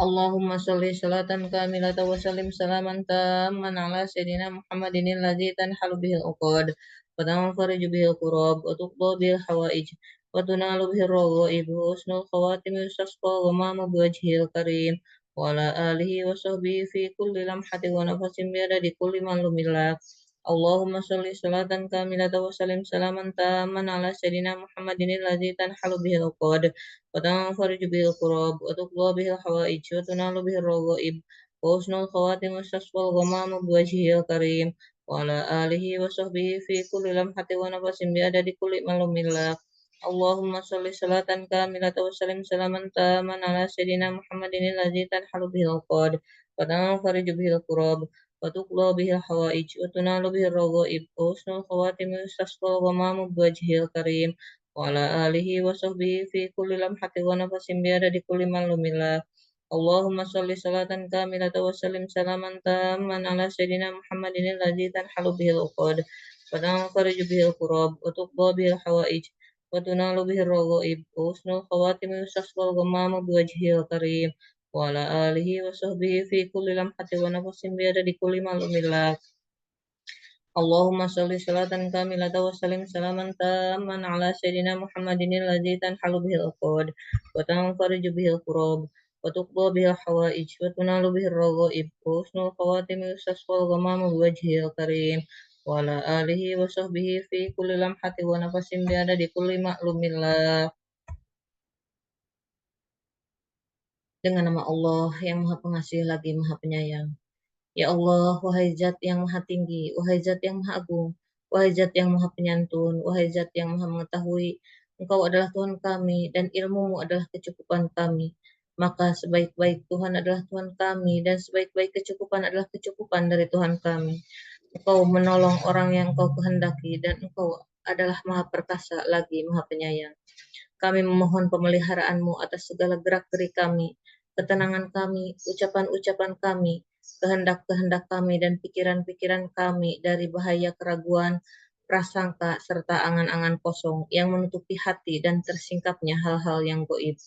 اللهم صل صلاة كاملة وسلم سلاما تاما على سيدنا محمد الذي تنحل به العقد وتنفرج به الكرب وتقضى به الحوائج وتنال به الرغائب وحسن الخواتم يستسقى الغمام بوجهه الكريم وعلى آله وصحبه في كل لمحة ونفس بعدد كل معلوم لك. اللهم صل صلاة كاملة وسلم سلاما تاما على سيدنا محمد الذي تنحل به العقد وتنفرج به الكرب وتقضى به الحوائج وتنال به الرغائب وحسن الخواتم واستسقى الغمام بوجهه الكريم وعلى آله وصحبه في كل لمحة ونفس بعدد كل معلوم لك. اللهم صل صلاة كاملة وسلم سلاما تاما على سيدنا محمد الذي تنحل به العقد وتنفرج به الكراب وتقضى به الحوائج وتنال به الرغائب وحسن الخواتم واستسقى الغمام بوجهه الكريم وعلى آله وصحبه في كل لمحة ونفس بعدد كل معلوم لك. اللهم صل صلاة كاملة وسلم سلاما تاما على سيدنا محمد الذي تنحل به العقد وتنفرج به الكراب وتقضى به الحوائج وتنال به الرغائب وحسن الخواتم يستسقى الغمام بوجهه الكريم وعلى آله وصحبه في كل لمحة ونفس بعدد كل معلوم لك. اللهم صل صلاة كاملة وسلم سلاما تاما على سيدنا محمد الذي تنحل به العقد وتنفرج به الكراب وتقضى به الحوائج وتنال به الرغائب وحسن الخواتم يستسقى الغمام بوجهه الكريم وعلى آله وصحبه في كل لمحة ونفس بعدد كل معلوم لك. Dengan nama Allah yang Maha Pengasih lagi Maha Penyayang. Ya Allah, wahai Zat yang Maha Tinggi, wahai Zat yang Maha Agung, wahai Zat yang Maha Penyantun, wahai Zat yang Maha Mengetahui, Engkau adalah Tuhan kami dan ilmu-Mu adalah kecukupan kami. Maka sebaik-baik Tuhan adalah Tuhan kami dan sebaik-baik kecukupan adalah kecukupan dari Tuhan kami. Engkau menolong orang yang Engkau kehendaki dan Engkau adalah Maha Perkasa lagi Maha Penyayang. Kami memohon pemeliharaan-Mu atas segala gerak-gerik kami, ketenangan kami, ucapan-ucapan kami, kehendak-kehendak kami, dan pikiran-pikiran kami dari bahaya keraguan, prasangka, serta angan-angan kosong yang menutupi hati dan tersingkapnya hal-hal yang gaib.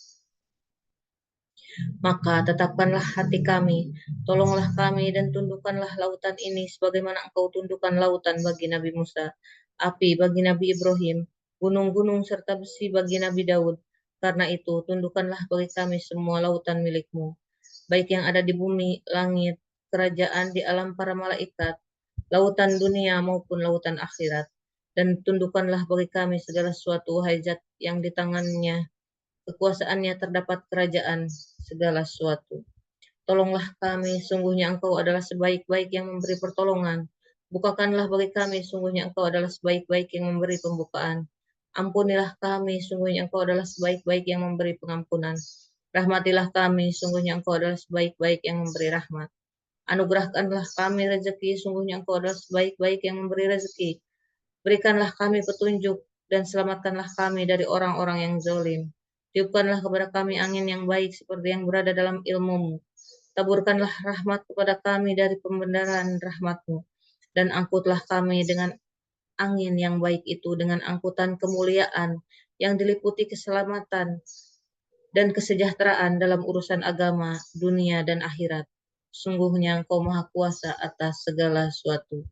Maka tetapkanlah hati kami, tolonglah kami dan tundukkanlah lautan ini sebagaimana Engkau tundukkan lautan bagi Nabi Musa, api bagi Nabi Ibrahim, gunung-gunung serta besi bagi Nabi Daud. Karena itu, tundukkanlah bagi kami semua lautan milik-Mu, baik yang ada di bumi, langit, kerajaan di alam para malaikat, lautan dunia maupun lautan akhirat. Dan tundukkanlah bagi kami segala sesuatu, wahai Zat yang di tangannya kekuasaannya terdapat kerajaan segala sesuatu. Tolonglah kami, sungguhnya Engkau adalah sebaik-baik yang memberi pertolongan. Bukakanlah bagi kami, sungguhnya Engkau adalah sebaik-baik yang memberi pembukaan. Ampunilah kami, sungguhnya Engkau adalah sebaik-baik yang memberi pengampunan. Rahmatilah kami, sungguhnya Engkau adalah sebaik-baik yang memberi rahmat. Anugerahkanlah kami rezeki, sungguhnya Engkau adalah sebaik-baik yang memberi rezeki. Berikanlah kami petunjuk dan selamatkanlah kami dari orang-orang yang zalim. Tiupkanlah kepada kami angin yang baik seperti yang berada dalam ilmu-Mu. Taburkanlah rahmat kepada kami dari pembenaran rahmat-Mu. Dan angkutlah kami dengan angin yang baik itu dengan angkutan kemuliaan yang diliputi keselamatan dan kesejahteraan dalam urusan agama, dunia, dan akhirat. Sungguhnya Engkau Maha Kuasa atas segala sesuatu.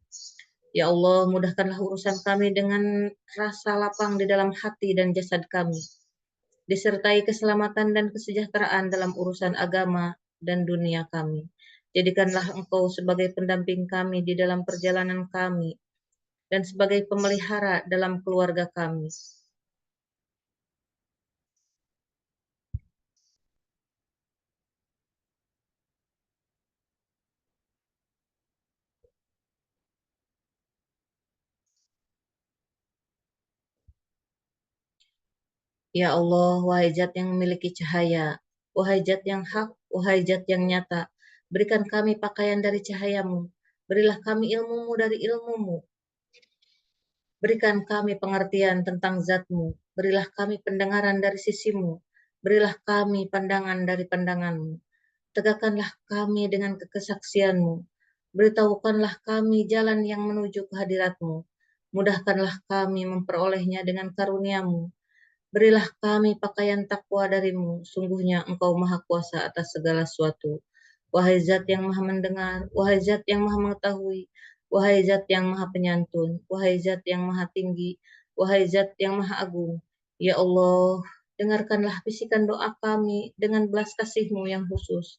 Ya Allah, mudahkanlah urusan kami dengan rasa lapang di dalam hati dan jasad kami, disertai keselamatan dan kesejahteraan dalam urusan agama dan dunia kami. Jadikanlah Engkau sebagai pendamping kami di dalam perjalanan kami dan sebagai pemelihara dalam keluarga kami. Ya Allah, wahai Zat yang memiliki cahaya, wahai Zat yang hak, wahai Zat yang nyata, berikan kami pakaian dari cahaya-Mu, berilah kami ilmu-Mu dari ilmu-Mu, berikan kami pengertian tentang Zat-Mu, berilah kami pendengaran dari sisi-Mu, berilah kami pandangan dari pandangan-Mu, tegakkanlah kami dengan kesaksian-Mu, beritahukanlah kami jalan yang menuju kehadirat-Mu, mudahkanlah kami memperolehnya dengan karunia-Mu. Berilah kami pakaian takwa dari-Mu, sungguhnya Engkau Maha Kuasa atas segala sesuatu. Wahai Zat yang Maha Mendengar, wahai Zat yang Maha Mengetahui, wahai Zat yang Maha Penyantun, wahai Zat yang Maha Tinggi, wahai Zat yang Maha Agung. Ya Allah, dengarkanlah bisikan doa kami dengan belas kasih-Mu yang khusus.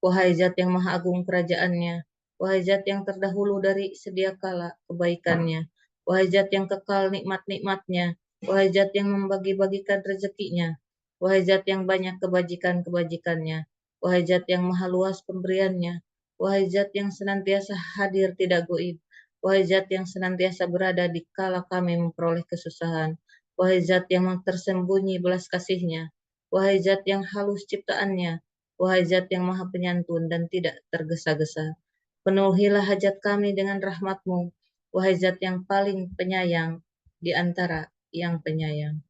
Wahai Zat yang Maha Agung kerajaannya, wahai Zat yang terdahulu dari sedia kala kebaikannya, wahai Zat yang kekal nikmat-nikmatnya, wahai Zat yang membagi-bagikan rezekinya, Wahai Zat yang banyak kebajikan-kebajikannya, wahai Zat yang maha luas pemberiannya, wahai Zat yang senantiasa hadir tidak goib, wahai Zat yang senantiasa berada di kala kami memperoleh kesusahan, wahai Zat yang tersembunyi belas kasihnya, wahai Zat yang halus ciptaannya, wahai Zat yang maha penyantun dan tidak tergesa-gesa. Penuhilah hajat kami dengan rahmat-Mu, wahai Zat yang paling penyayang di antara yang penyayang.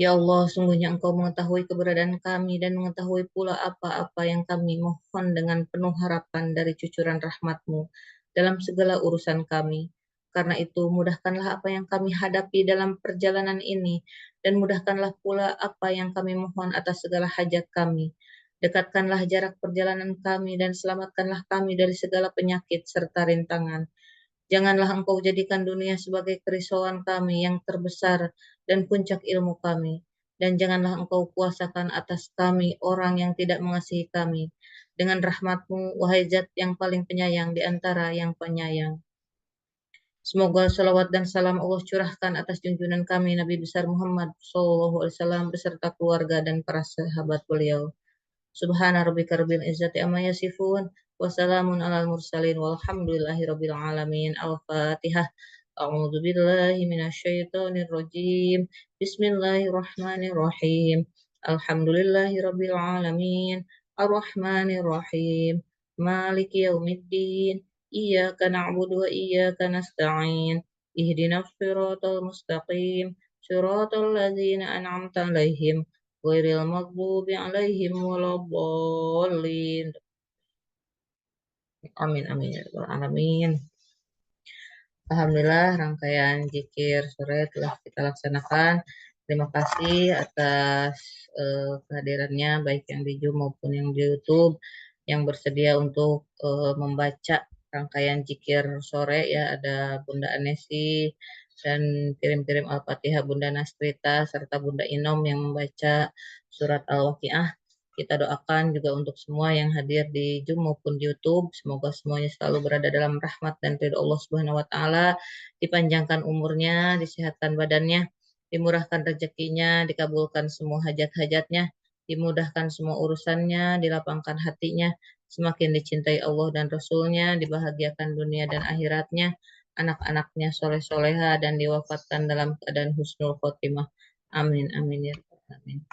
Ya Allah, sungguhnya Engkau mengetahui keberadaan kami dan mengetahui pula apa-apa yang kami mohon dengan penuh harapan dari cucuran rahmat-Mu dalam segala urusan kami. Karena itu, mudahkanlah apa yang kami hadapi dalam perjalanan ini, dan mudahkanlah pula apa yang kami mohon atas segala hajat kami. Dekatkanlah jarak perjalanan kami dan selamatkanlah kami dari segala penyakit serta rintangan. Janganlah Engkau jadikan dunia sebagai kerisauan kami yang terbesar dan puncak ilmu kami. Dan janganlah Engkau kuasakan atas kami orang yang tidak mengasihi kami. Dengan rahmat-Mu, wahai Zat yang paling penyayang di antara yang penyayang. Semoga salawat dan salam Allah curahkan atas junjungan kami Nabi besar Muhammad SAW beserta keluarga dan para sahabat beliau. Subhana rabbika rabbil izzati amma yasifun wa salamun alal mursalin walhamdulillahi rabbil alamin. Al-Fatihah. A'udzu billahi minasyaitonir rajim. Bismillahirrahmanirrahim. Alhamdulillahi rabbil alamin. Arrahmanir rahim. Maliki yaumiddin. Iyyaka na'budu wa iyyaka nasta'in. Ihdinas siratal mustaqim. Siratal ladzina an'amta 'alaihim ghairil maghdubi 'alaihim waladdallin. Amin amin ya rabbal alamin. Alhamdulillah, rangkaian zikir sore telah kita laksanakan. Terima kasih atas kehadirannya baik yang di Zoom maupun yang di YouTube yang bersedia untuk membaca rangkaian zikir sore ya. Ada Bunda Anesi dan kirim-kirim Al-Fatihah Bunda Nastrita serta Bunda Inom yang membaca surat Al-Waqiah. Kita doakan juga untuk semua yang hadir di Zoom maupun di YouTube. Semoga semuanya selalu berada dalam rahmat dan ridho Allah Subhanahu wa taala, dipanjangkan umurnya, disehatkan badannya, dimurahkan rezekinya, dikabulkan semua hajat-hajatnya, dimudahkan semua urusannya, dilapangkan hatinya, semakin dicintai Allah dan Rasulnya, dibahagiakan dunia dan akhiratnya, anak-anaknya soleh-soleha dan diwafatkan dalam keadaan husnul khotimah. Amin amin ya rabbal alamin.